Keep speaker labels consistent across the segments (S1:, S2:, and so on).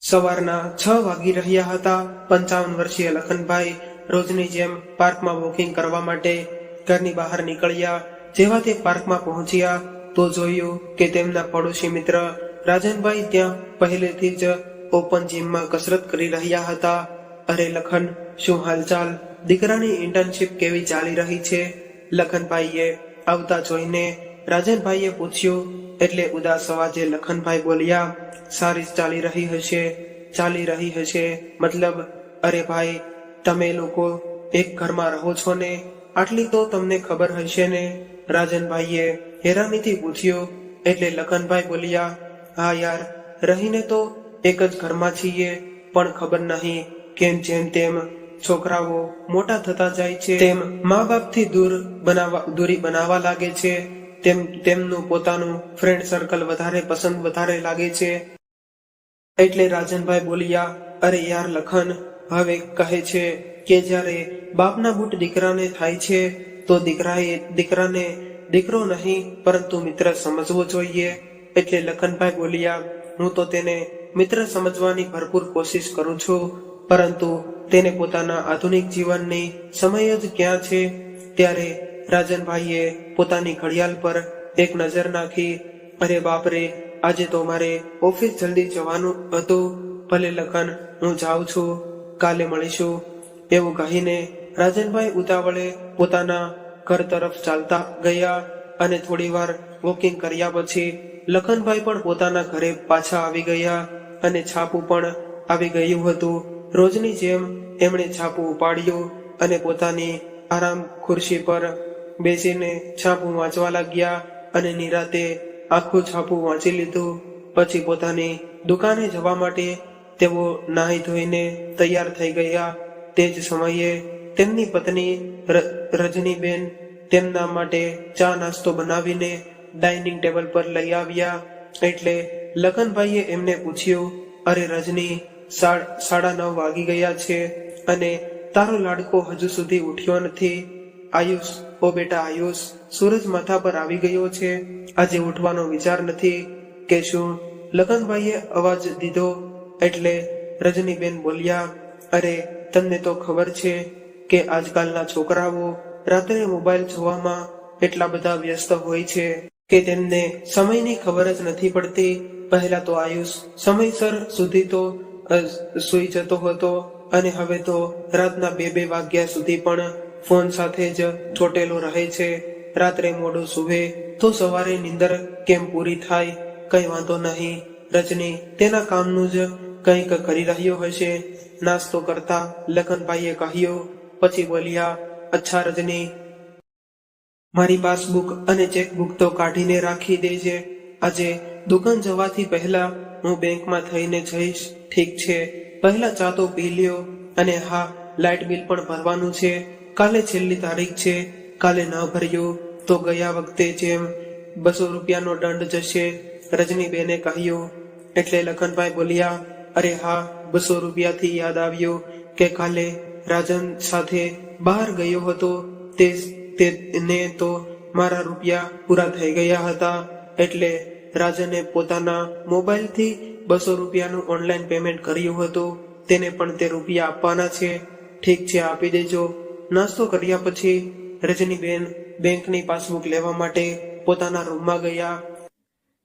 S1: સવારના 6 વાગી રહ્યા હતા। 55 વર્ષીય લખનભાઈ રોજની જેમ પાર્કમાં વોકિંગ કરવા માટે ઘરની બહાર નીકળ્યા। જેવા તે પાર્કમાં પહોંચ્યા તો જોયું કે તેમના પડોશી મિત્ર રાજનભાઈ ત્યાં પહેલેથી જ ઓપન જીમમાં કસરત કરી રહ્યા હતા। અરે લખન, શું હાલચાલ? દીકરાની ઇન્ટર્નશિપ કેવી ચાલી રહી છે? લખનભાઈએ આવતા જોઈને રાજનભાઈએ પૂછ્યું એટલે ઉદાસ અવાજે લખનભાઈ બોલ્યા, સારી ચાલી રહી હશે મતલબ? અરે ભાઈ, તમે લોકો એક ઘરમાં રહો છો ને, આટલી તો તમને ખબર હશે ને? રાજનભાઈએ હેરાનીથી પૂછ્યું એટલે લખનભાઈ બોલ્યા, હા યાર, રહીને તો એક જ ઘરમાં છીએ, પણ ખબર નહીં કેમ જેમ તેમ છોકરાઓ મોટા થતા જાય છે તેમ મા બાપથી દૂરી બનાવવા લાગે છે, તેમનું પોતાનું ફ્રેન્ડ સર્કલ વધારે લાગે છે। એટલે રાજનભાઈ બોલ્યા, અરે યાર લખન, હવે કહે છે કે જ્યારે બાપના બૂટ દીકરાને થાય છે તો દીકરાને દીકરો નહીં પરંતુ મિત્ર સમજવો જોઈએ। એટલે લખનભાઈ બોલ્યા, હું તો તેને મિત્ર સમજવાની ભરપૂર કોશિશ કરું છું, પરંતુ તેને પોતાના આધુનિક જીવનની સમય જ ક્યાં છે? ત્યારે રાજનભાઈએ પોતાની ઘડિયાળ પર એક નજર નાખી। અરે બાપરે, આજે તો મારે ઓફિસ જલ્દી જવાનું હતું। ભલે લખન, હું જાઉં છું, કાલે મળીશું, એવું કહીને રાજનભાઈ ઉતાવળે પોતાના ઘર તરફ ચાલતા ગયા અને થોડીવાર વોકિંગ કર્યા પછી લખનભાઈ પણ પોતાના ઘરે પાછા આવી ગયા અને છાપું પણ આવી ગયું હતું। રોજની જેમ એમણે છાપું ઉપાડ્યું અને પોતાની આરામ ખુરશી પર બેસીને છાપું વાંચવા લાગ્યા અને નિરાતે આખું છાપું વાંચી લીધું। પછી પોતાની દુકાને જવા માટે તેઓ નાહી ધોઈને તૈયાર થઈ ગયા। તે જ સમયે તેમની પત્ની રજનીબેન તેમના માટે ચા નાસ્તો બનાવીને ડાઇનિંગ ટેબલ પર લઈ આવ્યા। એટલે લખનભાઈએ એમને પૂછ્યું, અરે રજની, 9:30 વાગી ગયા છે અને તારો લાડકો હજુ સુધી ઉઠ્યો નથી? આયુષ, ઓ બેટા આયુષ, સૂરજ માથા પર આવી ગયો છે, આજે ઉઠવાનો વિચાર નથી કે શું? લખનભાઈએ અવાજ દીધો એટલે રજનીબેન બોલ્યા, અરે તમને તો ખબર છે કે આજકાલના છોકરાઓ રાત્રે મોબાઈલ જોવામાં એટલા બધા વ્યસ્ત હોય છે કે તેમને સમયની ખબર જ નથી પડતી। પહેલા તો આયુષ સમયસર સુધી તો સૂઈ જતો હતો અને હવે તો રાતના 2-2 વાગ્યા સુધી પણ ફોન સાથે જ ચોટેલો રહે છે। રાત્રે મોડું સૂવે તો સવારે નીંદર કેમ પૂરી થાય? કઈ વાંધો નહીં, રજની તેના કામનું જ કંઈક કરી રહ્યો હશે, નાસ્તો કરતા લખનભાઈએ કહ્યું। પછી બોલ્યા, અચ્છા રજની, મારી પાસબુક અને ચેકબુક તો કાઢીને રાખી દેજે, આજે દુકાન જવાથી પહેલા હું બેંકમાં થઈને જઈશ, ઠીક છે? પહેલા ચા તો પી લ્યો, અને હા, લાઇટ બિલ પણ ભરવાનું છે, કાલે છેલ્લી તારીખ છે, કાલે ન ભર્યું તો ગયા વખતે જેમ 200 રૂપિયાનો દંડ જશે, રજનીબેને કહ્યું। એટલે લખનભાઈ બોલ્યા, અરે હા, 200 રૂપિયાથી યાદ આવ્યું કે કાલે રાજન સાથે બહાર ગયો હતો, તેને તો મારા રૂપિયા પૂરા થઈ ગયા હતા, એટલે રાજને પોતાના મોબાઈલથી 200 રૂપિયાનું ઓનલાઈન પેમેન્ટ કર્યું હતું, તેને પણ તે રૂપિયા આપવાના છે, ઠીક છે, આપી દેજો। નાસ્તો કર્યા પછી રજનીબેન બેંકની પાસબુક લેવા માટે પોતાના રૂમમાં ગયા।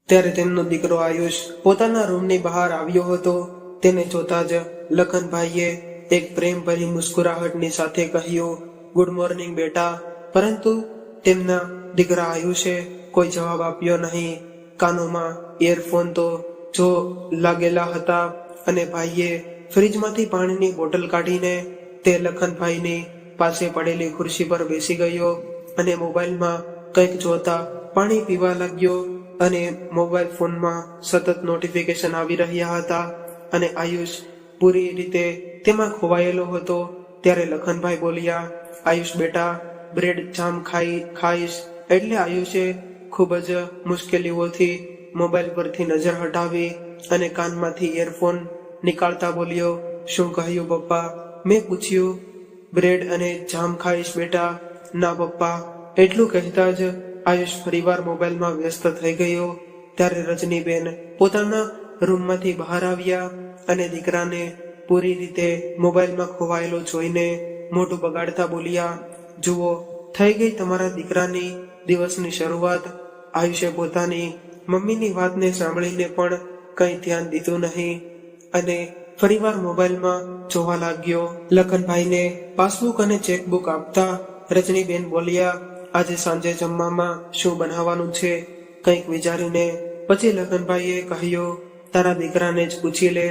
S1: ત્યારે તેમનો દીકરો આયુષ પોતાના રૂમની બહાર આવ્યો હતો। તેને જોતા જ લખનભાઈએ એક પ્રેમભરી મુસ્કુરાહટની સાથે કહ્યું, ગુડ મોર્નિંગ બેટા, પરંતુ તેમના દીકરા આયુષે કોઈ જવાબ આપ્યો નહીં। કાનોમાં ઇયરફોન તો જો લાગેલા હતા અને ભાઈએ ફ્રીજમાંથી પાણીની બોટલ કાઢીને તે લખનભાઈની પાસે પડેલી ખુરશી પર બેસી ગયો અને મોબાઈલમાં કંઈક જોતા પાણી પીવા લાગ્યો અને મોબાઈલ ફોનમાં સતત નોટિફિકેશન આવી રહ્યા હતા અને આયુષ પૂરી રીતે તેમાં ખોવાયેલો હતો। ત્યારે લખનભાઈ બોલ્યા, આયુષ બેટા, બ્રેડ જામ ખાઈશ? એટલે આયુષે ખૂબ જ મુશ્કેલીઓથી મોબાઈલ પરથી નજર હટાવી અને કાનમાંથી ઇયરફોન નીકાળતા બોલ્યો, શું કહ્યું પપ્પા? મેં પૂછ્યું, બ્રેડ અને જામ ખાઈશ બેટા? ના પપ્પા, એટલું કહેતા જ આયુષ ફરીવાર મોબાઈલમાં વ્યસ્ત થઈ ગયો। ત્યારે રજનીબેન પોતાના રૂમમાંથી બહાર આવ્યા અને દીકરાને પૂરી રીતે મોબાઈલમાં ખોવાયેલો જોઈને મોઢું બગાડતા બોલ્યા, જુઓ, થઈ ગઈ તમારા દીકરાની દિવસની શરૂઆત. આયુષે પોતાની મમ્મીની વાતને સાંભળીને પણ કંઈ ધ્યાન દીધું નહીં અને ફરીવાર મોબાઈલમાં જોવા લાગ્યો. લખનભાઈને પાસબુક અને ચેકબુક આપતા રજનીબેન બોલ્યા, આજે સાંજે જમવામાં શું બનાવવાનું છે? કંઈક વિચારીને પછી લખનભાઈએ કહ્યું, તારા દીકરાને જ પૂછી લે.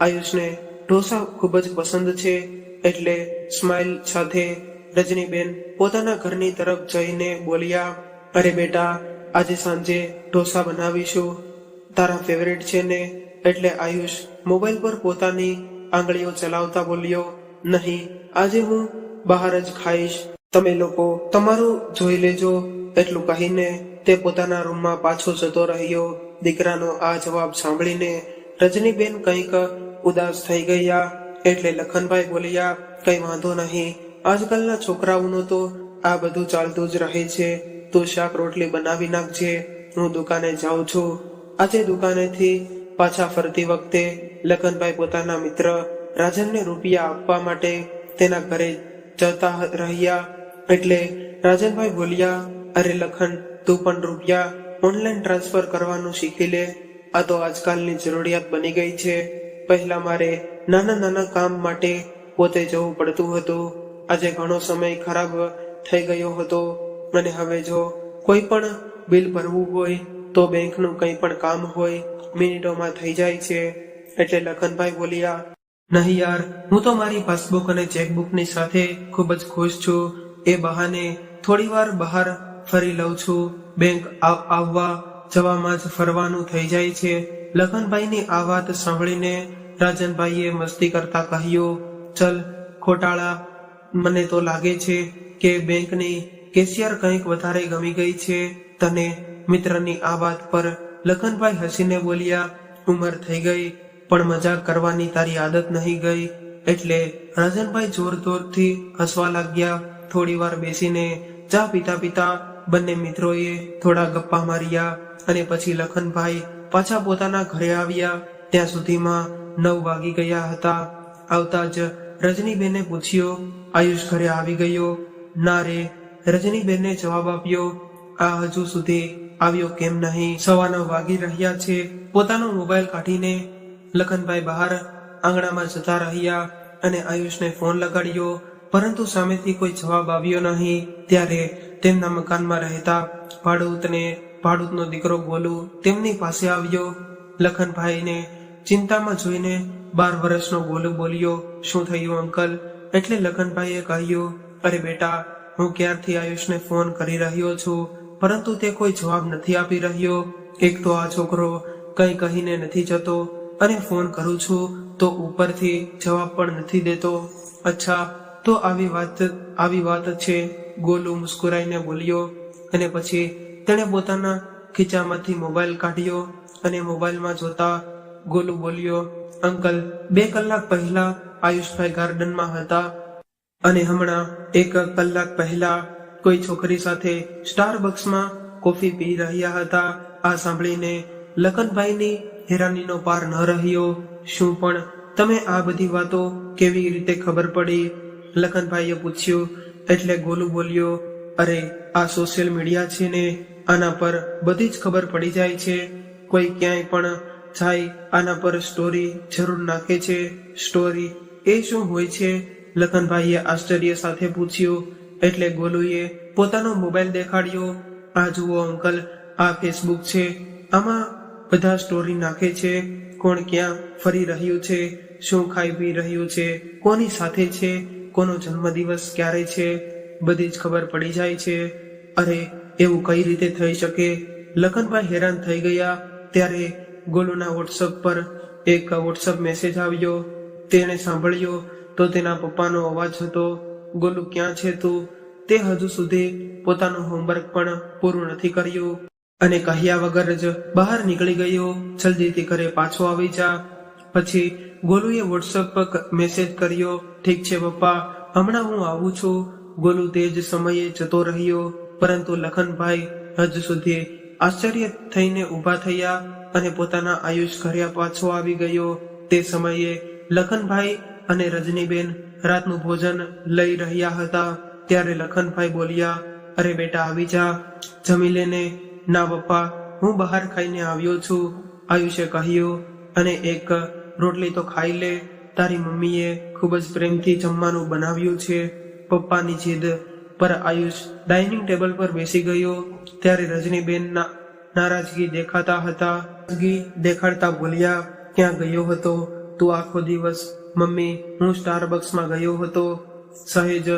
S1: આયુષને ઢોસા ખૂબ જ પસંદ છે. એટલે સ્માઇલ સાથે રજનીબેન પોતાના ઘરની તરફ જઈને બોલ્યા, અરે બેટા, આજે સાંજે ઢોસા બનાવીશું, તારા ફેવરેટ છે ને? એટલે આયુષ મોબાઈલ પર પોતાની આંગળીઓ ચલાવતા બોલ્યો, નહીં, આજે હું બહાર જ ખાઈશ, તમે લોકો તમારું જોઈ લેજો. એટલું કહીને તે પોતાના રૂમમાં પાછો જતો રહ્યો. દીકરાનો આ જવાબ સાંભળીને રજનીબેન કંઈક ઉદાસ થઈ ગયા. એટલે લખનભાઈ બોલ્યા, કઈ વાંધો નહીં, આજકાલના છોકરાઓનું તો આ બધું ચાલતું જ રહે છે. તું શાક રોટલી બનાવી નાખજે, હું દુકાને જાઉં છું. આજે દુકાનેથી પાછા ફરતી વખતે લખનભાઈ પોતાના મિત્ર રાજનને રૂપિયા આપવા માટે તેના ઘરે જતા રહ્યા. એટલે રાજનભાઈ બોલ્યા, અરે લખન, તું પણ રૂપિયા ઓનલાઈન ટ્રાન્સફર કરવાનું શીખી લે. આ તો આજકાલની જરૂરિયાત બની ગઈ છે. પહેલા મારે નાના નાના કામ માટે પોતે જવું પડતું હતું. આજે ઘણો સમય ખરાબ થઈ ગયો હતો અને હવે જો કોઈ પણ બિલ ભરવું હોય તો બેંકનું કંઈ પણ કામ હોય મિનિટોમાં થઈ જાય છે. એટલે લખનભાઈ બોલ્યા, નહીં યાર, હું તો મારી પાસબુક અને ચેકબુકની સાથે ખૂબ જ ખુશ છું. એ બહાને થોડી વાર બહાર ફરી લઉં છું. બેંક આવવા જવામાં જ ફરવાનું થઈ જાય છે. લખનભાઈની આ વાત સાંભળીને રાજનભાઈએ મસ્તી કરતા કહ્યું, ચલ ખોટાળા, મને તો લાગે છે કે બેંકની કેશિયર કંઈક વધારે ગમી ગઈ છે તને. મિત્રની આ વાત પર લખનભાઈ હસીને બોલ્યા, ઉંમર થઈ ગઈ પણ મજાક કરવાની તારી આદત નહીં ગઈ. એટલે રાજનભાઈ જોર જોરથી હસવા લાગ્યા. થોડી વાર બેસીને ચા પીતા પીતા બંને મિત્રોએ થોડા ગપ્પા માર્યા અને પછી લખનભાઈ પાછા પોતાના ઘરે આવ્યા. ત્યાં સુધીમાં 9 વાગી ગયા હતા. આવતા જ રજનીબેને પૂછ્યો, આયુષ ઘરે આવી ગયો? ના રે, રજનીબેને જવાબ આપ્યો, આ હજુ સુધી આવ્યો કેમ નહીં? 9:15 વાગી રહ્યા છે. પોતાનો મોબાઈલ કાઢીને લખનભાઈ બહાર આંગણામાં જતા રહ્યા અને આયુષને ફોન લગાડ્યો, પરંતુ સામેથી કોઈ જવાબ આવ્યો નહીં. ત્યારે તેમના મકાનમાં રહેતા ભાડૂતનો દીકરો ગોલુ તેમની પાસે આવ્યો. લખનભાઈને ચિંતામાં જોઈને 12 વર્ષનો ગોલુ બોલ્યો, શું થયું અંકલ? એટલે લખનભાઈએ કહ્યું, અરે બેટા, હું ક્યારથી આયુષને ફોન કરી રહ્યો છું, પરંતુ તે કોઈ જવાબ નથી આપી રહ્યો. એક તો આ છોકરો કંઈ કહીને નથી જતો અને ફોન કરું છું તો ઉપરથી જવાબ પણ નથી દેતો. અચ્છા, તો આવી વાત છે, ગોલુ મુસ્કુરાઈને બોલ્યો. અને પછી તેણે પોતાના ખીચામાંથી મોબાઈલ કાઢ્યો અને મોબાઈલમાં જોતા ગોલુ બોલ્યો, અંકલ, 2 કલાક પહેલા આયુષભાઈ ગાર્ડનમાં હતા અને હમણાં 1 કલાક પહેલા કોઈ છોકરી સાથે સ્ટારબક્સમાં કોફી પી રહ્યા હતા. આ સાંભળીને લખનભાઈની હેરાનીનો પાર ન રહ્યો. શું પણ તમે આ બધી વાતો કેવી રીતે ખબર પડી? લખનભાઈએ પૂછ્યું. એટલે ગોલુ બોલ્યો, અરે આ સોશિયલ મીડિયા છે ને, આના પર બધી જ ખબર પડી જાય છે. કોઈ ક્યાંય પણ જાય આના પર સ્ટોરી જરૂર નાખે છે. સ્ટોરી એ શું હોય છે? લખનભાઈએ આશ્ચર્ય સાથે પૂછ્યું. એટલે ગોલુએ પોતાનો મોબાઈલ દેખાડ્યો. આ જુઓ અંકલ, આ ફેસબુક છે, આમાં બધા સ્ટોરી નાખે છે. કોણ ક્યાં ફરી રહ્યું છે, શું ખાઈ પી રહ્યું છે, કોની સાથે છે, કોનો જન્મદિવસ ક્યારે છે, બધી જ ખબર પડી જાય છે. અરે એવું કઈ રીતે થઈ શકે? લખનભાઈ હેરાન થઈ ગયા. ત્યારે ગોલુના વોટ્સઅપ પર એક વોટ્સઅપ મેસેજ આવ્યો. તેણે સાંભળ્યો તો તેના પપ્પાનો અવાજ હતો, ગોલુ ક્યાં છે તું? તે હજુ સુધી પોતાનું હોમવર્ક પણ પૂરું નથી કર્યું અને કહ્યા વગર જ બહાર નીકળી ગયો. જલ્દીથી ઘરે પાછો આવી જા. પછી ગોલુએ વોટ્સઅપ પર મેસેજ કર્યો, ઠીક છે પપ્પા, હમણાં હું આવું છું. ગોલુ તે જ સમયે જતો રહ્યો, પરંતુ લખનભાઈ હજુ સુધી આશ્ચર્ય થઈને ઊભા થયા અને પોતાના આયુષ ઘરે પાછો આવી ગયો. તે સમયે લખનભાઈ અને રજનીબેન રાતનું ભોજન લઈ રહ્યા હતા. ત્યારે લખનભાઈ બોલ્યા, અરે બેટા આવી જા, જમી લેને. ના પપ્પા, હું બહાર ખાઈને આવ્યો છું, આયુષે કહ્યું, અને એક રોટલી તો ખાઈ લે. તારી મમ્મીએ ખૂબ જ પ્રેમથી જમવાનું બનાવ્યું છે. પપ્પાની જીદ પર આયુષ ડાઇનિંગ ટેબલ પર બેસી ગયો. ત્યારે રજનીબેન નારાજગી દેખાડતા બોલ્યા, ક્યાં ગયો હતો તું આખો દિવસ? મમ્મી, હું સ્ટારબક્સમાં ગયો હતો, સહેજ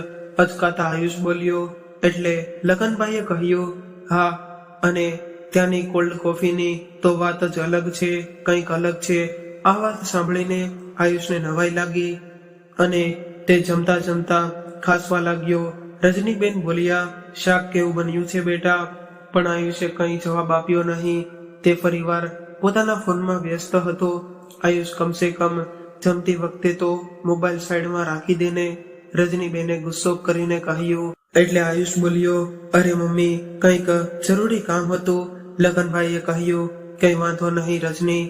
S1: અચકાતા આયુષ બોલ્યો. એટલે લખનભાઈએ કહ્યું, હા, અને ત્યાંની કોલ્ડ કોફીની તો વાત જ અલગ છે, કંઈક અલગ છે. આ વાત સાંભળીને આયુષને નવાઈ લાગી અને તે જમતા જમતા ખાસવા લાગ્યો. રજનીબેન બોલ્યા, શાક કેવું બન્યું છે બેટા? પણ આયુષે કંઈ જવાબ આપ્યો નહીં. તે ફરીવાર પોતાના ફોનમાં વ્યસ્ત હતો. આયુષ કમસે કમ જમતી વખતે તો મોબાઈલ સાઈડમાં રાખી દેને, રજનીબેને ગુસ્સો કરીને કહ્યું. એટલે આયુષ બોલ્યો, અરે મમ્મી, કંઈક જરૂરી કામ હતું. લખનભાઈએ કહ્યું, કઈ વાંધો નહીં રજની,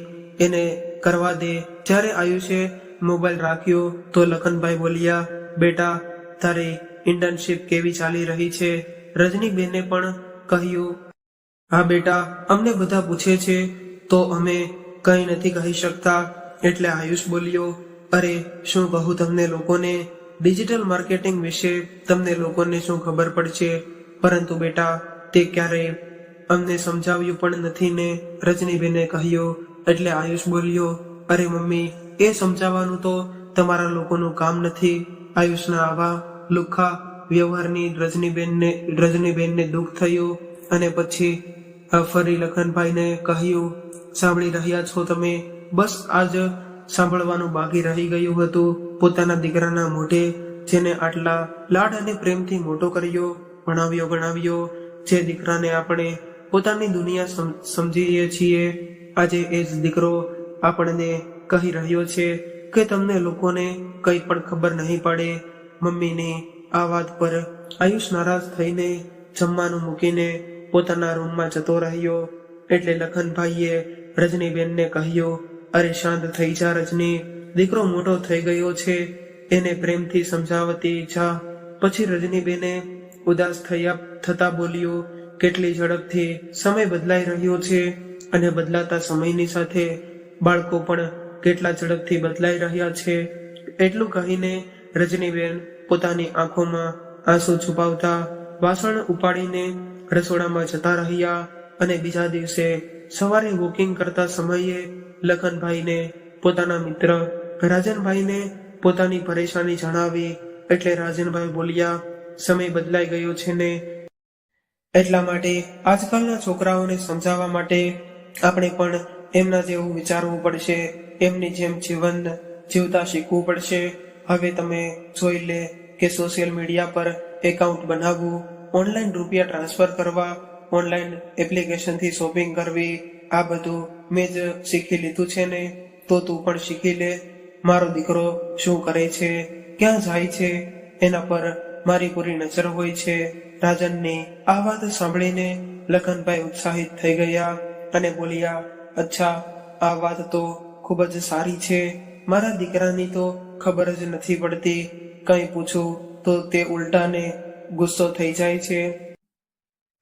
S1: એને કરવા દે. જ્યારે આયુષે મોબાઈલ રાખ્યો તો લખનભાઈ બોલ્યા, બેટા તારી ઇન્ટર્નશીપ કેવી ચાલી રહી છે? રજનીબેને પણ કહ્યું, હા બેટા, અમને બધા પૂછે છે તો અમે કંઈ નથી કહી શકતા. એટલે આયુષ બોલ્યો, અરે શું કહું તમને લોકોને, ડિજિટલ માર્કેટિંગ વિશે તમને લોકોને શું ખબર પડશે? પરંતુ બેટા તે ક્યારેય અમને સમજાવ્યું પણ નથી ને, રજનીબેને કહ્યું. એટલે આયુષ બોલ્યો, અરે મમ્મી, એ સમજાવવાનું તો તમારા લોકોનું કામ નથી. આયુષના આવા લુખ્ખા વ્યવહારની રજનીબેનને દુઃખ થયું અને પછી ફરી લખનભાઈને કહ્યું, સાંભળી રહ્યા છો તમે? બસ આજ સાંભળવાનું બાકી રહી ગયું હતું. પોતાના દીકરાના મોઢે જેને આટલા લાડ અને પ્રેમથી મોટો કર્યો, ભણાવ્યો, જે દીકરાને આપણે પોતાની દુનિયા સમજીએ છીએ, આજે એ જ દીકરો આપણને કહી રહ્યો છે કે તમને લોકોને કંઈ પણ ખબર નહીં પડે. મમ્મીની આ વાત પર આયુષ નારાજ થઈને જમવાનું મૂકીને પોતાના રૂમમાં જતો રહ્યો. એટલે લખનભાઈએ રજનીબેનને કહ્યું, અરે શાંત થઈ જા રજની, દીકરો મોટો થઈ ગયો છે, એને પ્રેમથી સમજાવતી જા. પછી રજનીબેને ઉદાસ થતા બોલ્યું, કેટલી ઝડપથી સમય બદલાઈ રહ્યો છે અને બદલાતા સમયની સાથે બાળકો પણ કેટલા ઝડપથી બદલાઈ રહ્યા છે. એટલું કહીને રજનીબેન પોતાની આંખોમાં આંસુ છુપાવતા વાસણ ઉપાડીને રસોડામાં જતા રહ્યા. અને બીજા દિવસે સવારે વોકિંગ કરતા સમયે લખનભાઈને પોતાના મિત્ર રાજનભાઈને પોતાની પરેશાની જણાવી. એટલે રાજનભાઈ બોલ્યા, સમય બદલાઈ ગયો છે ને, એટલા માટે આજકાલના છોકરાઓને સમજાવવા માટે આપણે પણ એમના જેવું વિચારવું પડશે, એમની જેમ જીવન જીવતા શીખવું પડશે. હવે તમે જોઈ લે કે સોશિયલ મીડિયા પર એકાઉન્ટ બનાવવું, ઓનલાઈન રૂપિયા ટ્રાન્સફર કરવા, ઓનલાઈન એપ્લિકેશનથી શોપિંગ કરવી, આ બધું મેં જ શીખી લીધું છે ને, તો તું પણ શીખી લે. મારો દીકરો શું કરે છે, ક્યાં જાય છે, એના પર મારી પૂરી નજર હોય છે. રાજનની આ વાત સાંભળીને લખનભાઈ ઉત્સાહિત થઈ ગયા અને બોલ્યા, અચ્છા, આ વાત તો ખૂબ જ સારી છે. મારા દીકરાની તો ખબર જ નથી પડતી, કંઈ પૂછું તો તે ઉલટાને ગુસ્સો થઈ જાય છે.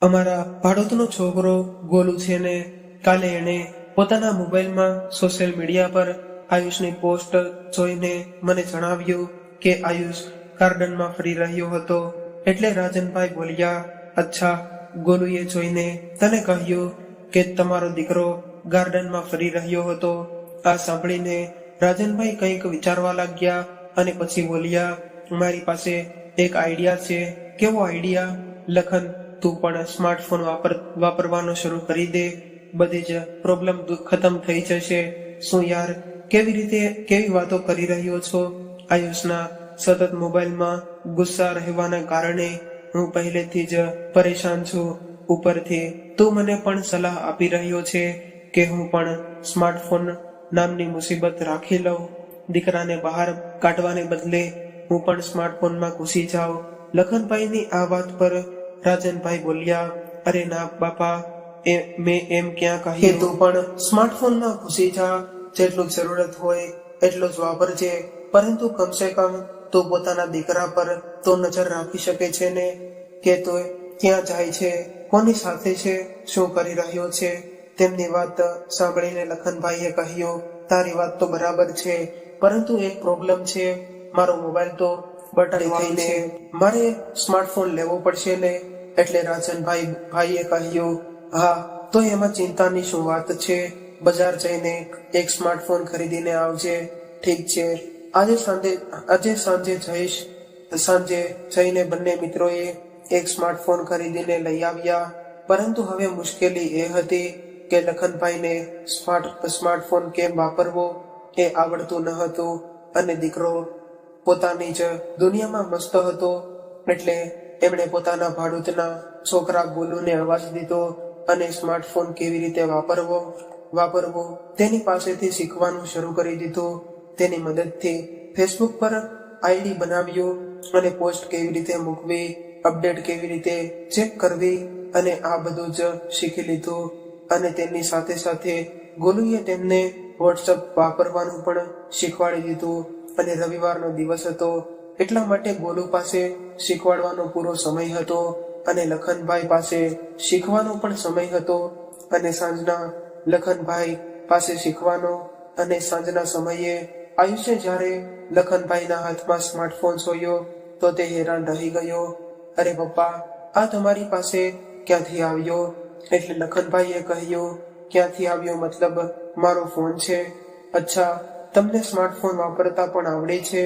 S1: અમારા ભાડોતનો છોકરો ગોલુ છે ને, કાલે એણે પોતાના મોબાઈલમાં સોશિયલ મીડિયા પર આયુષની પોસ્ટ જોઈને મને જણાવ્યું કે આયુષ ગાર્ડનમાં ફરી રહ્યો હતો. એટલે રાજનભાઈ બોલ્યા, અચ્છા, ગોલુએ જોઈને તને કહ્યું કે તમારો દીકરો ગાર્ડનમાં ફરી રહ્યો હતો? આ સાંભળીને રાજનભાઈ કંઈક વિચારવા લાગ્યા અને પછી બોલ્યા, મારી પાસે એક આઈડિયા છે. કેવો આઈડિયા? લખન, તું પણ સ્માર્ટફોન વાપરવાનો શરૂ કરી દે, બધી જ પ્રોબ્લેમ ખતમ થઈ જશે. શું યાર, કેવી વાતો કરી રહ્યો છો? આયુષના સતત મોબાઈલમાં ગુસ્સા રહેવાના કારણે હું પહેલેથી જ પરેશાન છું. ઉપરથી તું મને પણ સલાહ આપી રહ્યો છે કે હું પણ સ્માર્ટફોન નામની મુસીબત રાખી લઉં. દીકરાને બહાર કાઢવાને બદલે હું પણ સ્માર્ટફોનમાં ઘૂસી જાઉં. લખનભાઈની આ વાત પર રાજનભાઈ બોલ્યા, અરે ના બાપા, મેં એમ ક્યાં કહ્યું કે તું પણ સ્માર્ટફોનમાં ઘૂસી જા, જેટલું જરૂરત હોય એટલું જ વાપરજે, પરંતુ કમસે કમ તું પોતાના દીકરા પર તો નજર રાખી શકે છે ને, કે તો ક્યાં જાય છે, કોની સાથે છે, શું કરી રહ્યો છે. તેમની વાત સાંભળીને લખનભાઈએ કહ્યું, તારી વાત તો બરાબર છે, પરંતુ એક પ્રોબ્લેમ છે, મારો મોબાઈલ તો બટન થઈને મારે સ્માર્ટફોન લેવો પડશે ને. એટલે રાજનભાઈએ કહ્યું, હા તો એમાં ચિંતાની શું વાત છે, બજાર જઈને એક સ્માર્ટફોન ખરીદીને આવજે. ઠીક છે, આજે સાંજે જઈને બંને મિત્રોએ એક સ્માર્ટફોન ખરીદીને લઈ આવ્યા. પરંતુ હવે મુશ્કેલી એ હતી કે લખનભાઈને સ્માર્ટફોન કેમ વાપરવો એ આવડતું ન હતું, અને દીકરો પોતાની જ દુનિયામાં મસ્ત હતો. એટલે એમણે પોતાના ભાડૂતના છોકરા ગોલુને અવાજ દીધો અને સ્માર્ટફોન કેવી રીતે વાપરવો તેની પાસેથી શીખવાનું શરૂ કરી દીધું. તેની મદદથી ફેસબુક પર આઈડી બનાવ્યું અને પોસ્ટ કેવી રીતે મૂકવી, અપડેટ કેવી રીતે ચેક કરવી, અને આ બધું જ શીખી લીધું. અને તેની સાથે સાથે ગોલુએ તેમને વોટ્સઅપ વાપરવાનું પણ શીખવાડી દીધું. અને રવિવારનો દિવસ હતો, એટલા માટે ગોલુ પાસે શીખવાડવાનો પૂરો સમય હતો અને લખનભાઈ પાસે શીખવાનો પણ સમય હતો. અને સાંજના લખનભાઈ પાસે શીખવાનો અને સાંજના સમયે આયુષે જ્યારે લખનભાઈના હાથમાં સ્માર્ટફોન જોયો તો તે હેરાન રહી ગયો. અરે પપ્પા, આ તમારી પાસે ક્યાંથી આવ્યો? એટલે લખનભાઈએ કહ્યું, ક્યાંથી આવ્યો મતલબ મારો ફોન છે. અચ્છા, તમને સ્માર્ટફોન વાપરતા પણ આવડે છે?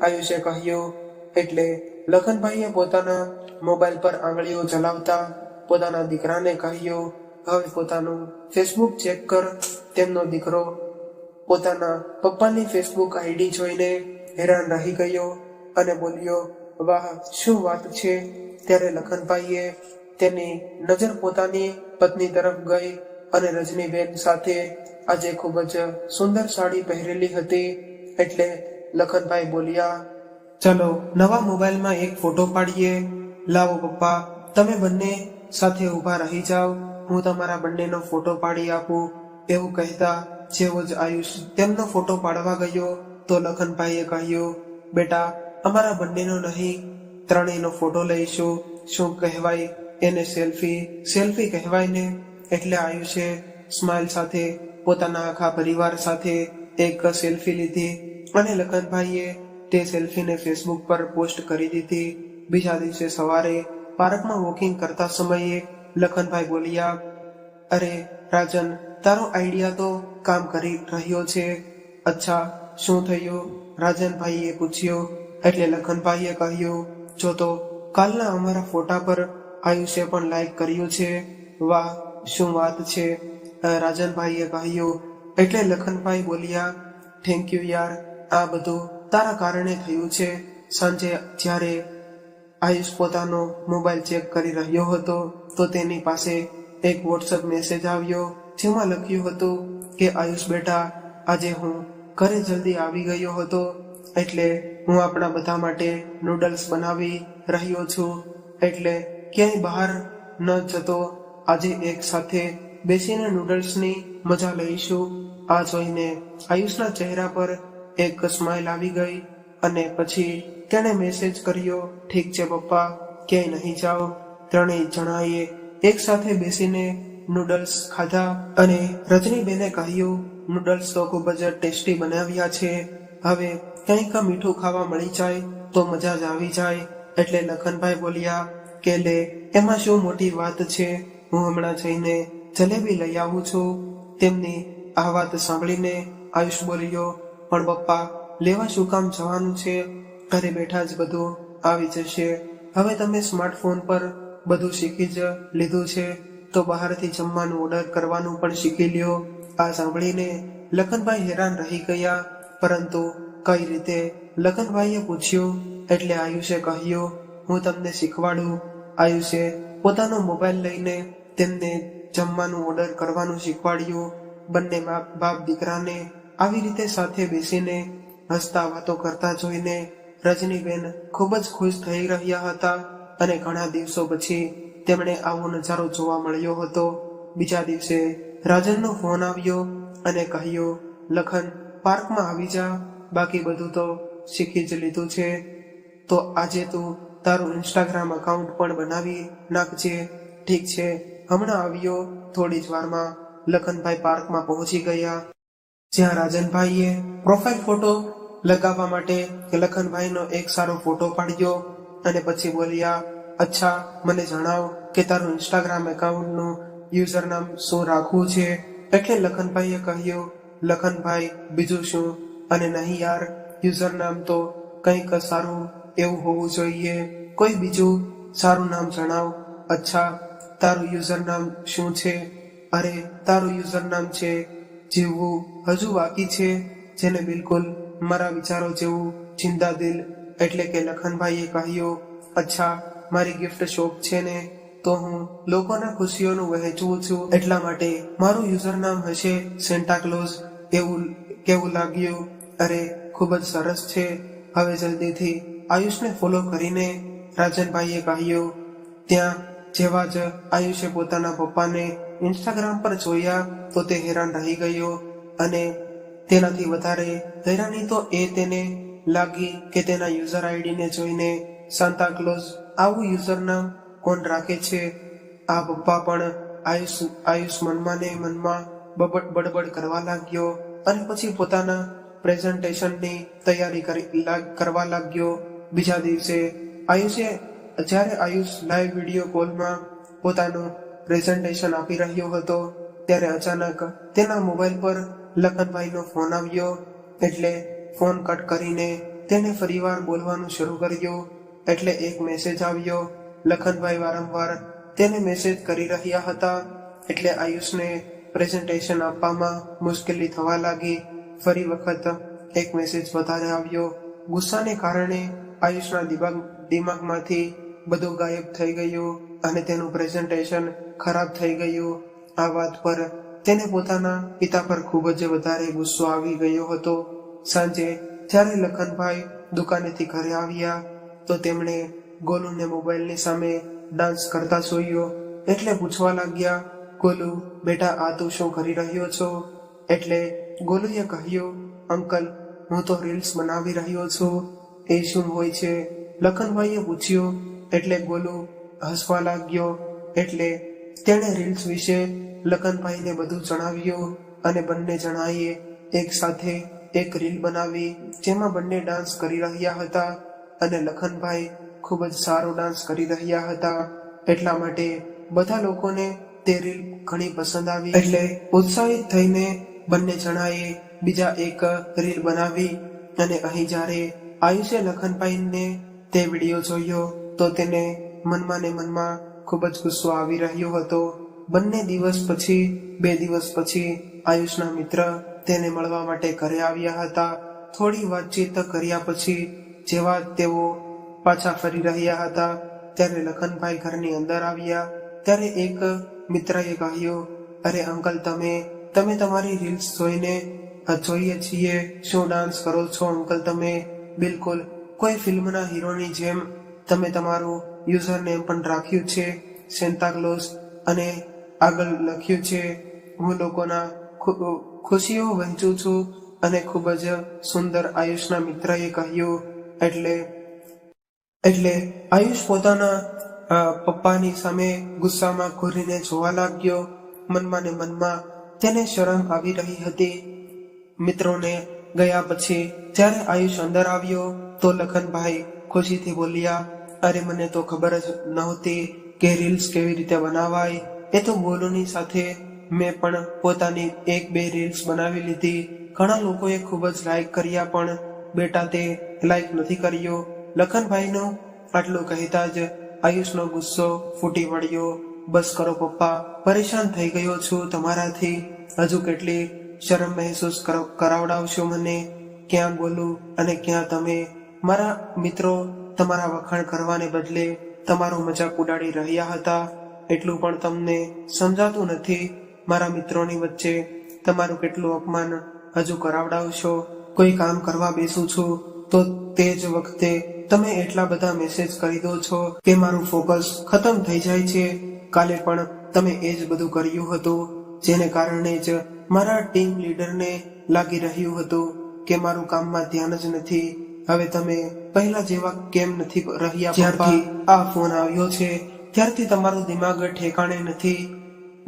S1: આયુષે કહ્યું. એટલે લખનભાઈએ પોતાના મોબાઈલ પર આંગળીઓ ચલાવતા પોતાના દીકરાને કહ્યું, હવે પોતાનું ફેસબુક ચેક કર. તેમનો દીકરો પોતાના પપ્પાની ફેસબુક આઈડી જોઈને હેરાન રહી ગયો અને બોલ્યો, વાહ શું વાત છે. ત્યારે લખનભાઈએ તેની નજર પોતાની પત્ની તરફ ગઈ અને રજનીબેન સાથે આજે ખૂબ જ સુંદર સાડી પહેરેલી હતી. એટલે લખનભાઈ બોલ્યા, ચલો નવા મોબાઈલમાં એક ફોટો પાડીએ. લાવો પપ્પા, તમે બંને સાથે ઊભા રહી જાઓ, હું તમારા બંનેનો ફોટો પાડી આપું. એવું કહેતા જેવો જ આયુષ તેમનો ફોટો પાડવા ગયો તો લખનભાઈએ કહ્યું, બેટા અમારા બંનેનો નહીં, ત્રણેયનો ફોટો લઈશું. શું કહેવાય એને? સેલ્ફી કહેવાય ને. એટલે આયુષે સ્માઇલ સાથે પોતાના આખા પરિવાર સાથે એક સેલ્ફી લીધી અને લખનભાઈએ તે સેલ્ફીને ફેસબુક પર પોસ્ટ કરી દીધી. બીજા દિવસે સવારે પાર્કમાં વોકિંગ કરતા સમયે લખનભાઈ બોલ્યા, અરે રાજન, તારો આઈડિયા તો કામ કરી રહ્યો છે. અચ્છા, શું થયું? રાજનભાઈએ પૂછ્યું. એટલે લખનભાઈએ કહ્યું, જો તો કાલના અમારા ફોટા પર આયુષે પણ લાઈક કર્યું છે. વાહ શું વાત છે, રાજનભાઈએ કહ્યું. એટલે લખનભાઈ બોલ્યા, થેન્ક યુ યાર, આ બધું તારા કારણે થયું છે. સાંજે જ્યારે આયુષ પોતાનો મોબાઈલ ચેક કરી રહ્યો હતો તો તેની પાસે એક વોટ્સઅપ મેસેજ આવ્યો, જેમાં લખ્યું હતું કે આયુષ બેટા, આજે હું ઘરે જલ્દી આવી ગયો હતો, એટલે હું આપણા બધા માટે નૂડલ્સ બનાવી રહ્યો છું, એટલે ક્યાંય બહાર ન જતો, આજે એક સાથે બેસીને નૂડલ્સની મજા લઈશું. આ જોઈને આયુષના ચહેરા પર એક સ્માઇલ આવી ગઈ અને પછી તેણે મેસેજ કર્યો, ઠીક છે પપ્પા, ક્યાંય નહીં જાઓ. ત્રણેય જણાએ એક સાથે બેસીને નૂડલ્સ ખાધા અને રજનીબેને કહ્યું, નૂડલ્સ તો ખૂબ જ ટેસ્ટી બનાવ્યા છે, હવે કંઈક મીઠું ખાવા મળી જાય તો મજા જ આવી જાય. એટલે લખનભાઈ બોલ્યા કે લે, એમાં શું મોટી વાત છે, હું હમણાં જઈને જલેબી લઈ આવું છું. તેમની આ વાત સાંભળીને આયુષ બોલ્યો, પણ પપ્પા લેવા શું કામ જવાનું છે, ઘરે બેઠા જ બધું આવી જશે. હવે તમે સ્માર્ટફોન પર બધું શીખી જ લીધું છે તો બહારથી જમવાનું ઓર્ડર કરવાનું પણ શીખી લ્યો. આ સાંભળીને લખનભાઈ હેરાન રહી ગયા, પરંતુ કઈ રીતે? લખનભાઈએ પૂછ્યું. એટલે આયુષે કહ્યું, હું તમને શીખવાડું. આયુષે પોતાનો મોબાઈલ લઈને તેમને જમવાનું ઓર્ડર કરવાનું શીખવાડ્યું. બંને બાપ દીકરાને આવી રીતે સાથે બેસીને હસતા વાતો કરતા જોઈને રજનીબેન ખૂબ જ ખુશ થઈ રહ્યા હતા અને ઘણા દિવસો પછી તેમણે આવો નજારો જોવા મળ્યો હતો. બીજા દિવસે રાજનનો ફોન આવ્યો અને કહ્યું, લખન પાર્કમાં આવી જા, બાકી બધું તો શીખી જ લીધું છે, તો આજે તું તારું ઇન્સ્ટાગ્રામ એકાઉન્ટ પણ બનાવી નાખજે. ઠીક છે, હમણાં આવ્યો. થોડી જ વારમાં લખનભાઈ પાર્કમાં પહોંચી ગયા, જ્યાં રાજનભાઈએ પ્રોફાઇલ ફોટો લગાવવા માટે લખનભાઈનો એક સારો ફોટો પાડ્યો અને પછી બોલ્યા, અચ્છા, મને જણાવ કે તારું ઇન્સ્ટાગ્રામ એકાઉન્ટનું યુઝર નામ શું રાખવું છે? એટલે લખનભાઈએ કહ્યું, લખનભાઈ બીજું શું, અને નહીં યાર, યુઝર નામ તો કંઈક સારું એવું હોવું જોઈએ, કોઈ બીજું સારું નામ જણાવ. અચ્છા, તારું યુઝર નામ શું છે? અરે, તારું યુઝર નામ છે જીવવું હજુ બાકી છે, જેને બિલકુલ મારા વિચારો જેવું જિંદા દિલ. એટલે કે લખનભાઈએ કહ્યું, અચ્છા, મારી ગિફ્ટ શોપ છે ને, તો હું લોકોના ખુશીઓનું વહેંચું છું, એટલા માટે મારું યુઝર નામ હશે સેન્ટા ક્લોઝ. એવું કેવું લાગ્યું? અરે, ખૂબ જ સરસ છે. હવે જલ્દીથી આયુષને ફોલો કરીને, રાજનભાઈએ કહ્યું. ત્યાં જેવા જ આયુષે પોતાના પપ્પાને ઇન્સ્ટાગ્રામ પર જોયા તો તે હેરાન રહી ગયો, અને તેનાથી વધારે હેરાની તો એ તેને લાગી કે તેના યુઝર આઈડીને જોઈને સાન્તા ક્લોઝ આવું યુઝર નામ કોણ રાખે છે? આ પપ્પા પણ આયુષ મનમાં ને મનમાં બડબડ કરવા લાગ્યો અને પછી પોતાના પ્રેઝન્ટેશનની તૈયારી કરવા લાગ્યો. બીજા દિવસે જ્યારે આયુષ લાઈવ વિડીયો કોલમાં પોતાનું પ્રેઝન્ટેશન આપી રહ્યો હતો, ત્યારે અચાનક તેના મોબાઈલ પર લખનભાઈનો ફોન આવ્યો. એટલે ફોન કટ કરીને તેને ફરીવાર બોલવાનું શરૂ કર્યું. એટલે એક મેસેજ આવ્યો. લખનભાઈ વારંવાર તેને મેસેજ કરી રહ્યા હતા, એટલે આયુષને પ્રેઝન્ટેશન આપવામાં મુશ્કેલી થવા લાગી. ફરી વખત એક મેસેજ વધારે આવ્યો. ગુસ્સાને કારણે આયુષના દિમાગમાંથી બધું ગાયબ થઈ ગયું અને તેનું પ્રેઝન્ટેશન ખરાબ થઈ ગયું. આ વાત પર તેને પોતાના પિતા પર ખૂબ જ વધારે ગુસ્સો આવી ગયો હતો. સાંજે જ્યારે લખનભાઈ દુકાનેથી ઘરે આવ્યા તો તેમણે ગોલુને મોબાઈલની સામે ડાન્સ કરતા જોયો. એટલે પૂછવા લાગ્યા, ગોલુ બેટા, આ તું શું કરી રહ્યો છો? એટલે ગોલુએ કહ્યું, અંકલ, હું તો રીલ્સ બનાવી રહ્યો છું. એ શું હોય છે? લખનભાઈએ પૂછ્યું. એટલે ગોલુ હસવા લાગ્યો. એટલે તેણે રીલ્સ વિશે લખનભાઈને બધું જણાવ્યું અને બંને જણાએ એક સાથે એક રીલ બનાવી, જેમાં બંને ડાન્સ કરી રહ્યા હતા અને લખનભાઈ ખૂબ જ સારો ડાન્સ કરી રહ્યા હતા. એટલા માટે બધા લોકોને તે રીલ ઘણી પસંદ આવી. એટલે ઉત્સાહિત થઈને બંને જણાએ બીજા એક રીલ બનાવી. અને અહીં જ્યારે આયુષે લખનભાઈને તે વિડીયો જોયો તો તેને મનમાં ને મનમાં ખૂબ જ ગુસ્સો આવી રહ્યો હતો. 2 દિવસ પછી આયુષના મિત્ર તેને મળવા માટે ઘરે આવ્યા હતા. થોડી વાતચીત કર્યા પછી જેવા તેઓ પાછા ફરી રહ્યા હતા ત્યારે લખનભાઈ ઘરની અંદર આવ્યા. ત્યારે એક મિત્રએ કહ્યું, અરે અંકલ, તમે તમારી રીલ્સ જોઈએ છીએ, શું ડાન્સ કરો છો અંકલ તમે? બિલકુલ કોઈ ફિલ્મના હીરોની જેમ તમે તમારું યુઝર નેમ પણ રાખ્યું છે સેન્ટા ક્લોઝ, અને આગળ લખ્યું છે, હું લોકોના ખુશીઓ વહેંચું છું, અને ખૂબ જ સુંદર. આયુષના મિત્રએ કહ્યું. એટલે આયુષ પોતાના પપ્પાની સામે ગુસ્સામાં ઘૂરીને જોવા લાગ્યો. મનમાં ને મનમાં તેને શરમ આવી રહી હતી. મિત્રોને ગયા પછી જ્યારે આયુષ અંદર આવ્યો તો લખનભાઈ ખુશીથી બોલ્યા, અરે મને તો ખબર જ નહોતી કે રીલ્સ કેવી રીતે બનાવાય. એ તો ગોલુની સાથે મેં પણ પોતાની 1-2 રીલ્સ બનાવી લીધી. ઘણા લોકોએ ખૂબ જ લાઈક કર્યા, પણ બેટા તે લાઈક નથી કર્યો. લખનભાઈનો આટલું કહેતા જ આયુષનો ગુસ્સો ફૂટી પડ્યો. બસ કરો પપ્પા, પરેશાન થઈ ગયો છું તમારાથી. હજુ કેટલી શરમ મહેસૂસ કરાવડાવશો મને? ક્યાં ગોલુ અને ક્યાં તમે? મારા મિત્રો તમારા વખાણ કરવાને બદલે તમારો મજાક ઉડાડી રહ્યા હતા. એટલું પણ તમને સમજાતું નથી? મારા મિત્રોની વચ્ચે તમારું કેટલું અપમાન હજુ કરાવડાવશો? કોઈ કામ કરવા બેસું છું તો તે જ વખતે તમે એટલા બધા મેસેજ કરી દો છો કે મારું ફોકસ ખતમ થઈ જાય છે. કાલે પણ તમે એ જ બધું કર્યું હતું, જેને કારણે જ મારા ટીમ લીડરને લાગી રહ્યું હતું કે મારું કામમાં ધ્યાન જ નથી. હવે તમે પહેલા જેવા કેમ નથી રહ્યા? જ્યારથી આ ફોન આવ્યો છે ત્યારથી તમારું દિમાગ ઠેકાણે નથી.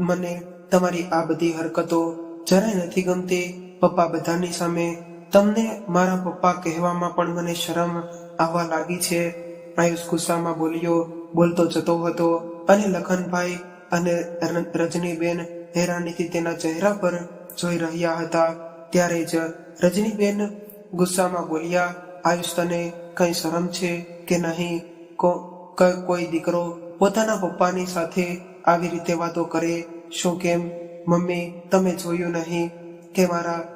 S1: મને તમારી આ બધી હરકતો જરાય નથી ગમતી પપ્પા. બધાની સામે તમને મારા પપ્પા કહેવામાં પણ મને શરમ આવવા લાગી છે. આયુષ ગુસ્સામાં બોલતો જતો હતો અને લખનભાઈ અને રજનીબેન હેરાનીથી તેના ચહેરા પર જોઈ રહ્યા હતા. ત્યારે જ રજનીબેન ગુસ્સામાં બોલ્યા, આયુષ, તને કઈ શરમ છે કે નહીં? કોઈ દીકરો પોતાના પપ્પાની સાથે આવી રીતે વાતો કરે? શું કેમ મમ્મી, તમે જોયું નહીં કે મારા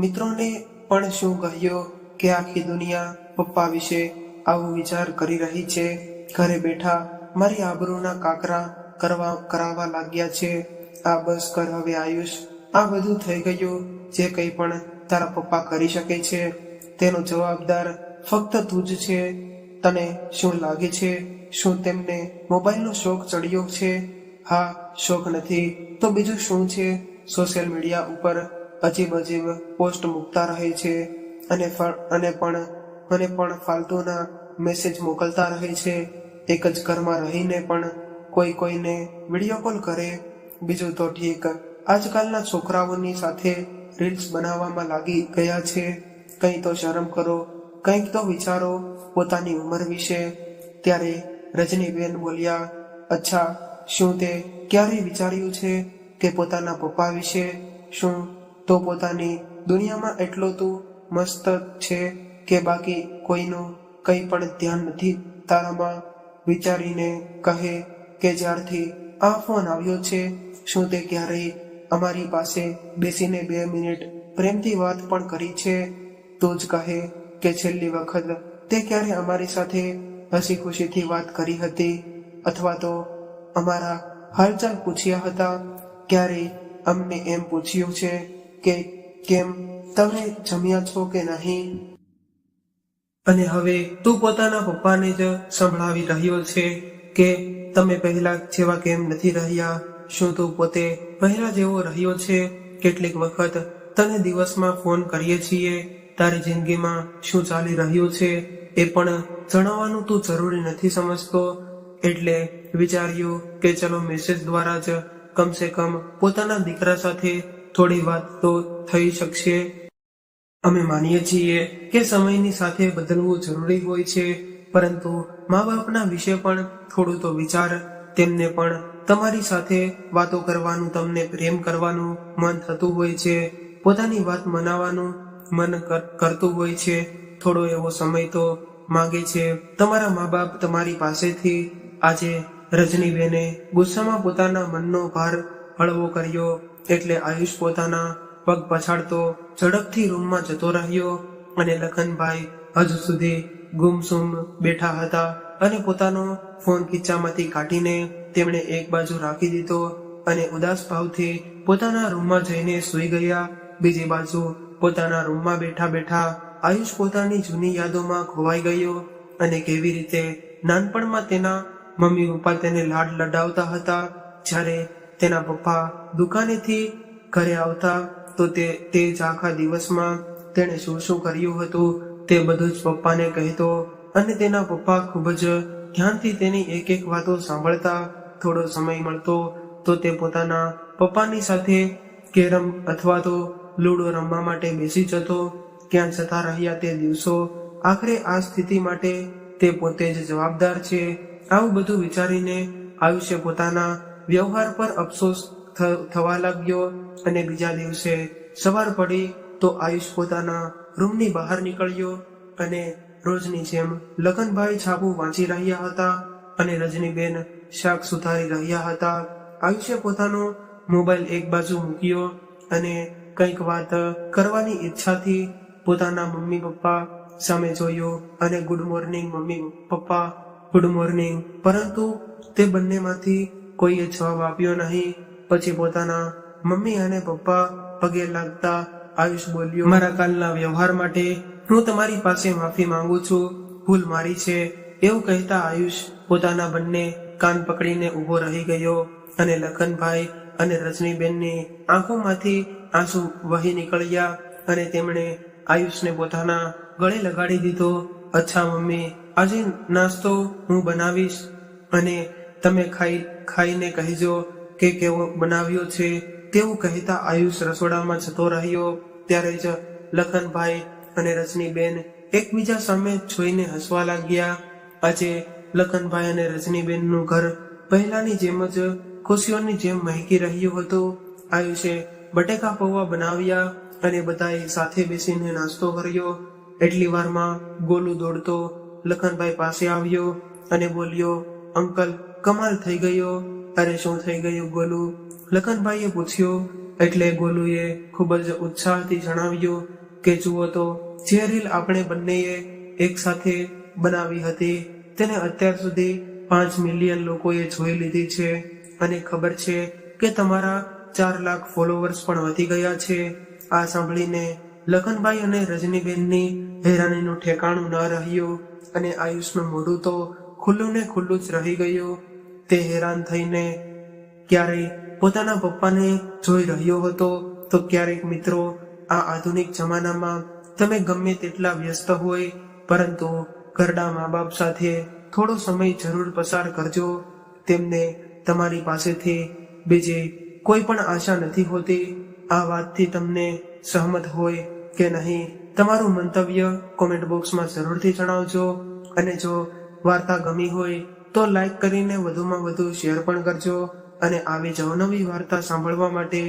S1: મિત્રોને પણ શું કહ્યું કે આખી દુનિયા પપ્પા વિશે આવું વિચાર કરી રહી છે? ઘરે બેઠા મારી આબરૂના કાકરા કરાવવા લાગ્યા છે. આ બસ કર હવે આયુષ, આ બધું થઈ ગયું. જે કંઈ પણ તારા પપ્પા કરી શકે છે તેનો જવાબદાર ફક્ત તું જ છે. તને શું લાગે છે, શું તેમને મોબાઈલનો શોખ ચડ્યો છે? હા, શોખ નથી તો બીજું શું છે? સોશિયલ મીડિયા ઉપર અજીબ પોસ્ટ મૂકતા રહે છે અને પણ ફાલતુના મેસેજ મોકલતા રહે છે. એક જ ઘરમાં રહીને પણ કોઈને વિડીયો કોલ કરે. બીજું તો ઠીક, આજકાલના છોકરાઓની સાથે રીલ્સ બનાવવામાં લાગી ગયા છે. કંઈ તો શરમ કરો, કંઈક તો વિચારો પોતાની ઉંમર વિશે. ત્યારે રજનીબેન બોલ્યા, અચ્છા, શું તે ક્યારેય વિચાર્યું છે કે પોતાના પપ્પા વિશે? શું તો પોતાની દુનિયામાં એટલો તું મસ્ત છે કે બાકી કોઈનું કંઈ પણ ધ્યાન નથી તારામાં? વિચારીને કહે કે જ્યારથી આ ફોન આવ્યો છે, શું તે ક્યારેય અમારી પાસે બેસીને 2 મિનિટ પ્રેમથી વાત પણ કરી છે? તું જ કહે કે છેલ્લી વખત તે ક્યારે અમારી સાથે હસી ખુશીથી વાત કરી હતી, અથવા તો અમારા હાલચાલ પૂછ્યા હતા? ક્યારેય અમને એમ પૂછ્યું છે કે કેમ તમે જમ્યા છો કે નહીં? અને હવે તું પોતાના પપ્પાને જ સંભળાવી રહ્યો છે કે તમે પહેલા જેવા કેમ નથી રહ્યા? શું તું પોતે પહેલા જેવો રહ્યો છે? કેટલીક વખત તને દિવસમાં ફોન કરીએ છીએ. તારી જિંદગીમાં શું ચાલી રહ્યું છે એ પણ જણાવવાનું તું જરૂરી નથી સમજતો. એટલે વિચાર્યું કે ચલો મેસેજ દ્વારા જ કમસે કમ પોતાના દીકરા સાથે થોડી વાત તો થઈ શકશે. અમે માનીએ છીએ કે સમયની સાથે બદલવું જરૂરી હોય છે, પરંતુ મા બાપના વિશે પણ થોડું તો વિચાર. તેમને પણ તમારી સાથે વાતો કરવાનું, તમને પ્રેમ કરવાનું મન થતું હોય છે, પોતાની વાત મનાવવાનું મન કરતું હોય છે. થોડો એવો સમય તો માંગે છે તમારા મા બાપ તમારી પાસેથી. આજે રજનીબેને ગુસ્સામાં પોતાના મનનો ભાર હળવો કર્યો એટલે આયુષ પોતાના પગ પછાડતો ઝડપથી રૂમમાં જતો રહ્યો અને લખનભાઈ હજુ સુધી ગુમસુમ બેઠા હતા અને પોતાનો ફોન ખીચામાંથી કાઢીને તેમણે એક બાજુ રાખી દીધો અને ઉદાસ ભાવથી પોતાના રૂમમાં જઈને સૂઈ ગયા. બીજી બાજુ પોતાના રૂમમાં બેઠા બેઠા આયુષ પોતાની જૂની યાદોમાં ખોવાઈ ગયો અને કેવી રીતે નાનપણમાં તેના મમ્મી પપ્પા તેને લાડ લડાવતા હતા. જ્યારે તેના પપ્પા દુકાનેથી ઘરે આવતા તો તે જ આખા દિવસમાં તેણે શું શું કર્યું હતું તે બધું જ પપ્પાને કહેતો અને તેના પપ્પા ખૂબ જ ધ્યાનથી તેની એક એક વાતો સાંભળતા. થોડો સમય મળતો તો તે પોતાના પપ્પાની સાથે કેરમ અથવા તો લૂડો રમવા માટે બેસી જતો. ક્યાં જતા રહ્યા તે દિવસો? આખરે આ સ્થિતિ માટે તે પોતે જ જવાબદાર છે. આવું બધું વિચારીને આયુષ્ય પોતાના વ્યવહાર પર અફસોસ થવા લાગ્યો અને બીજા દિવસે સવાર પડી તો આયુષ પોતાના રૂમની બહાર નીકળ્યો અને રોજની જેમ લખનભાઈ છાપું વાંચી રહ્યા હતા અને રજનીબેન શાક સુધારી રહ્યા હતા. આયુષે પોતાનો મોબાઈલ એક બાજુ મૂક્યો અને કંઈક વાત કરવાની ઈચ્છાથી પોતાના મમ્મી પપ્પા સામે જોયો અને good morning mummy papa, good morning, પરંતુ તે બંનેમાંથી કોઈએ જવાબ આપ્યો નહીં. પછી પોતાના મમ્મી અને પપ્પા પગે લાગતા આયુષ બોલ્યો, મારા કાલના વ્યવહાર માટે હું તમારી પાસે માફી માંગુ છું, ભૂલ મારી છે. એવું કહેતા આયુષ પોતાના બંને કાન પકડીને ઊભો રહી ગયો અને લખનભાઈ અને રજનીબેનની આંખોમાંથી આંસુ વહી નીકળ્યા અને તેમણે આયુષને પોતાના ગળે લગાડી દીધો. અચ્છા મમ્મી, આજે નાસ્તો હું બનાવીશ અને તમે ખાઈને કહેજો કે કેવો બનાવ્યો છે. તેવું કહેતા આયુષ રસોડામાં જતો રહ્યો. ત્યારે જ લખનભાઈ અને રજનીબેન એકબીજા સામે જોઈને હસવા લાગ્યા. આજે લખનભાઈ અને રજનીબેનનું ઘર પહેલાની જેમ જ ખુશીઓની જેમ મહેકી રહ્યું હતું. આયુષે બટેકા પૌવા બનાવ્યા અને બધાએ સાથે બેસીને નાસ્તો કર્યો. એટલી વારમાં ગોલુ દોડતો લખનભાઈ પાસે આવ્યો અને બોલ્યો, અંકલ, કમાલ થઈ ગયો. અરે શું થઈ ગયું ગોલુ? લખનભાઈએ પૂછ્યું. એટલે ગોલુએ ખૂબ જ ઉત્સાહથી જણાવ્યું કે જુઓ તો, જે રીલ આપણે બંનેએ એક સાથે બનાવી હતી તેને અત્યાર સુધી 5 મિલિયન લોકોએ જોઈ લીધી છે અને ખબર છે કે તમારા 4 લાખ ફોલોવર્સ પણ વધી ગયા છે. આ સાંભળીને લખનભાઈ અને રજનીબેનની હેરાનીનું ઠેકાણું ન રહ્યું અને આયુષનું મોઢું તો ખુલ્લું ને ખુલ્લું જ રહી ગયું. તે હેરાન થઈને ક્યારેય પોતાના પપ્પાને જોઈ રહ્યો હતો તો ક્યારેક મિત્રો આ આધુનિક જમાનામાં તમે ગમે તેટલા વ્યસ્ત હોય પરંતુ ઘરડા મા બાપ સાથે થોડો સમય જરૂર પસાર કરજો. તેમને તમારી પાસેથી બીજી કોઈ પણ આશા નથી હોતી. આ વાતથી તમને સહમત હોય કે નહીં, તમારું મંતવ્ય કોમેન્ટ બોક્સમાં જરૂરથી જણાવજો. અને જો વાર્તા ગમી હોય તો લાઈક કરીને વધુમાં વધુ શેર પણ કરજો અને આવી જ અવનવી વાર્તા સાંભળવા માટે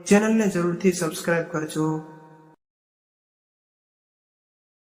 S1: ચેનલને જરૂરથી સબસ્ક્રાઇબ કરજો.